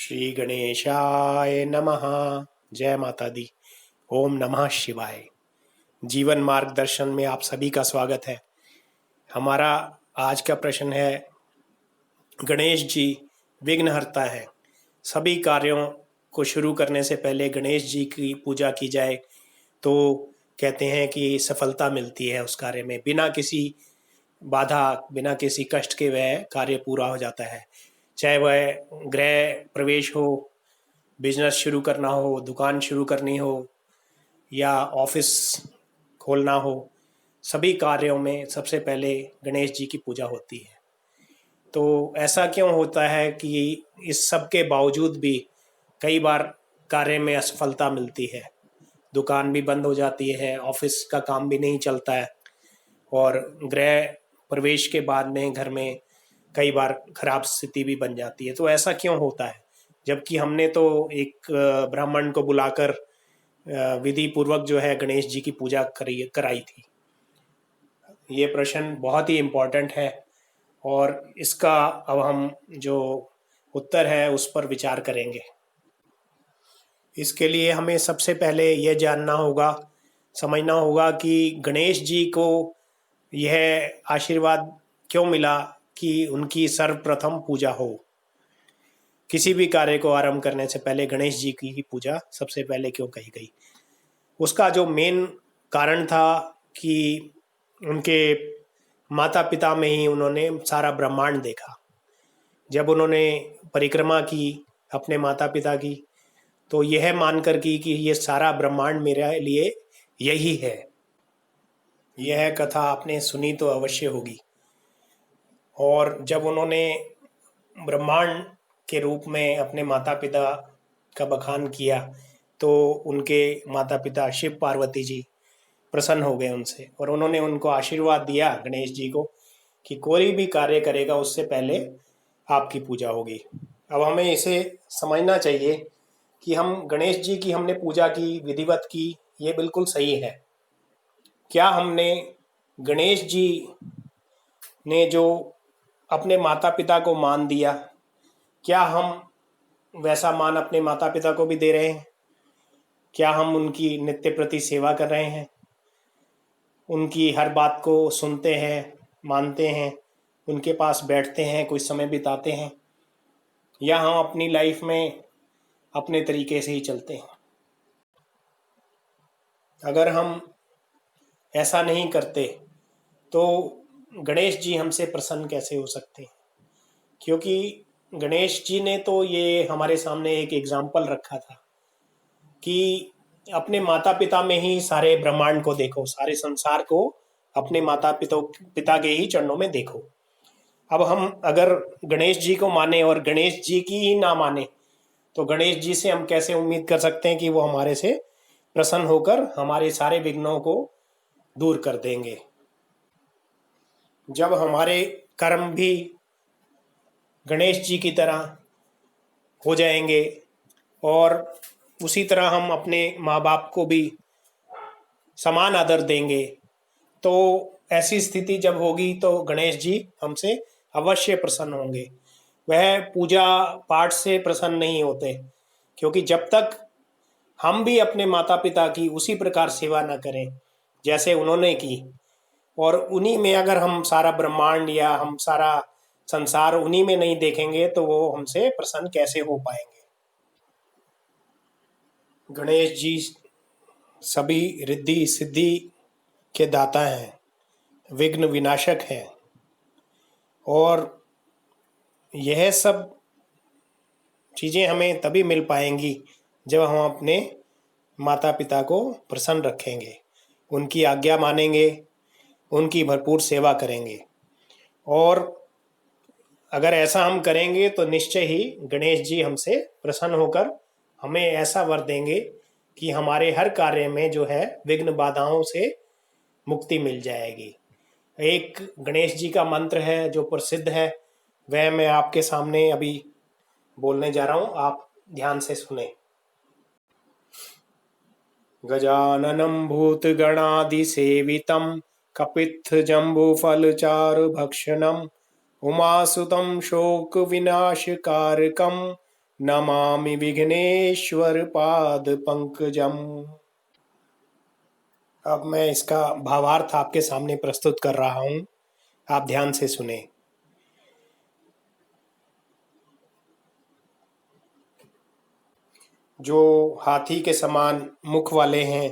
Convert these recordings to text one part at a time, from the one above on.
श्री गणेशाय नमः। जय माता दी। ओम नमः शिवाय। जीवन मार्गदर्शन में आप सभी का स्वागत है। हमारा आज का प्रश्न है, गणेश जी विघ्नहर्ता है। सभी कार्यों को शुरू करने से पहले गणेश जी की पूजा की जाए तो कहते हैं कि सफलता मिलती है उस कार्य में। बिना किसी बाधा, बिना किसी कष्ट के वह कार्य पूरा हो जाता है। चाहे वह गृह प्रवेश हो, बिजनेस शुरू करना हो, दुकान शुरू करनी हो या ऑफिस खोलना हो, सभी कार्यों में सबसे पहले गणेश जी की पूजा होती है। तो ऐसा क्यों होता है कि इस सब के बावजूद भी कई बार कार्य में असफलता मिलती है, दुकान भी बंद हो जाती है, ऑफिस का काम भी नहीं चलता है और गृह प्रवेश के बाद में घर में कई बार खराब स्थिति भी बन जाती है। तो ऐसा क्यों होता है, जबकि हमने तो एक ब्राह्मण को बुलाकर विधि पूर्वक जो है गणेश जी की पूजा कराई थी। ये प्रश्न बहुत ही इम्पोर्टेंट है और इसका अब हम जो उत्तर है उस पर विचार करेंगे। इसके लिए हमें सबसे पहले यह जानना होगा, समझना होगा कि गणेश जी को यह आशीर्वाद क्यों मिला कि उनकी सर्वप्रथम पूजा हो। किसी भी कार्य को आरंभ करने से पहले गणेश जी की ही पूजा सबसे पहले क्यों कही गई। उसका जो मेन कारण था कि उनके माता पिता में ही उन्होंने सारा ब्रह्मांड देखा। जब उन्होंने परिक्रमा की अपने माता पिता की, तो यह मानकर की कि ये सारा ब्रह्मांड मेरे लिए यही है। यह कथा आपने सुनी तो अवश्य होगी। और जब उन्होंने ब्रह्मांड के रूप में अपने माता पिता का बखान किया तो उनके माता पिता शिव पार्वती जी प्रसन्न हो गए उनसे और उन्होंने उनको आशीर्वाद दिया गणेश जी को कि कोई भी कार्य करेगा उससे पहले आपकी पूजा होगी। अब हमें इसे समझना चाहिए कि हम गणेश जी की हमने पूजा की, विधिवत की, ये बिल्कुल सही है। क्या हमने गणेश जी ने जो अपने माता पिता को मान दिया, क्या हम वैसा मान अपने माता पिता को भी दे रहे हैं? क्या हम उनकी नित्य प्रति सेवा कर रहे हैं, उनकी हर बात को सुनते हैं, मानते हैं, उनके पास बैठते हैं, कुछ समय बिताते हैं, या हम अपनी लाइफ में अपने तरीके से ही चलते हैं? अगर हम ऐसा नहीं करते तो गणेश जी हमसे प्रसन्न कैसे हो सकते हैं? क्योंकि गणेश जी ने तो ये हमारे सामने एक एग्जाम्पल रखा था कि अपने माता पिता में ही सारे ब्रह्मांड को देखो, सारे संसार को अपने माता पिता के ही चरणों में देखो। अब हम अगर गणेश जी को माने और गणेश जी की ही ना माने तो गणेश जी से हम कैसे उम्मीद कर सकते हैं कि वो हमारे से प्रसन्न होकर हमारे सारे विघ्नों को दूर कर देंगे। जब हमारे कर्म भी गणेश जी की तरह हो जाएंगे और उसी तरह हम अपने माँ बाप को भी समान आदर देंगे, तो ऐसी स्थिति जब होगी तो गणेश जी हमसे अवश्य प्रसन्न होंगे। वह पूजा पाठ से प्रसन्न नहीं होते, क्योंकि जब तक हम भी अपने माता पिता की उसी प्रकार सेवा न करें जैसे उन्होंने की, और उन्हीं में अगर हम सारा ब्रह्मांड या हम सारा संसार उन्हीं में नहीं देखेंगे तो वो हमसे प्रसन्न कैसे हो पाएंगे। गणेश जी सभी रिद्धि सिद्धि के दाता हैं, विघ्न विनाशक हैं, और यह सब चीज़ें हमें तभी मिल पाएंगी जब हम अपने माता पिता को प्रसन्न रखेंगे, उनकी आज्ञा मानेंगे, उनकी भरपूर सेवा करेंगे। और अगर ऐसा हम करेंगे तो निश्चय ही गणेश जी हमसे प्रसन्न होकर हमें ऐसा वर देंगे कि हमारे हर कार्य में जो है विघ्न बाधाओं से मुक्ति मिल जाएगी। एक गणेश जी का मंत्र है जो प्रसिद्ध है, वह मैं आपके सामने अभी बोलने जा रहा हूँ, आप ध्यान से सुने। गजाननं भूतगणादिसेवितं कपित्थजम्बूफलचारुभक्षणं उमासुतं शोकविनाशकारकं नमामि विघ्नेश्वर पाद पंकजम। अब मैं इसका भावार्थ आपके सामने प्रस्तुत कर रहा हूं, आप ध्यान से सुने। जो हाथी के समान मुख वाले हैं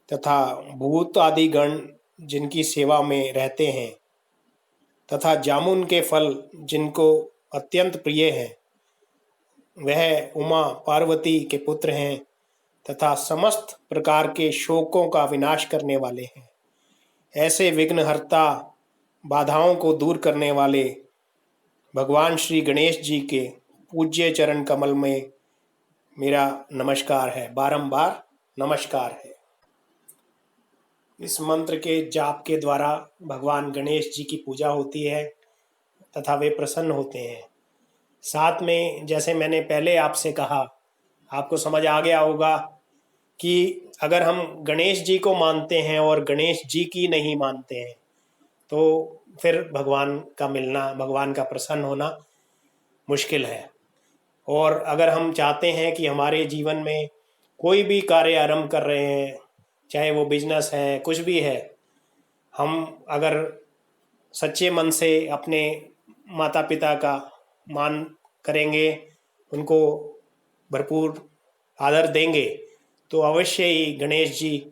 तथा भूत आदि गण जिनकी सेवा में रहते हैं तथा जामुन के फल जिनको अत्यंत प्रिय हैं, वह उमा पार्वती के पुत्र हैं तथा समस्त प्रकार के शोकों का विनाश करने वाले हैं। ऐसे विघ्नहर्ता, बाधाओं को दूर करने वाले भगवान श्री गणेश जी के पूज्य चरण कमल में मेरा नमस्कार है, बारंबार नमस्कार है। इस मंत्र के जाप के द्वारा भगवान गणेश जी की पूजा होती है तथा वे प्रसन्न होते हैं। साथ में जैसे मैंने पहले आपसे कहा, आपको समझ आ गया होगा कि अगर हम गणेश जी को मानते हैं और गणेश जी की नहीं मानते हैं तो फिर भगवान का मिलना, भगवान का प्रसन्न होना मुश्किल है। और अगर हम चाहते हैं कि हमारे जीवन में कोई भी कार्य आरंभ कर रहे हैं, चाहे वो बिजनेस है, कुछ भी है, हम अगर सच्चे मन से अपने माता पिता का मान करेंगे, उनको भरपूर आदर देंगे, तो अवश्य ही गणेश जी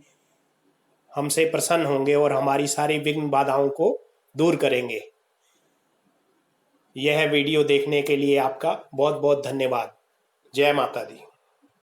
हमसे प्रसन्न होंगे और हमारी सारी विघ्न बाधाओं को दूर करेंगे। यह वीडियो देखने के लिए आपका बहुत बहुत धन्यवाद। जय माता दी।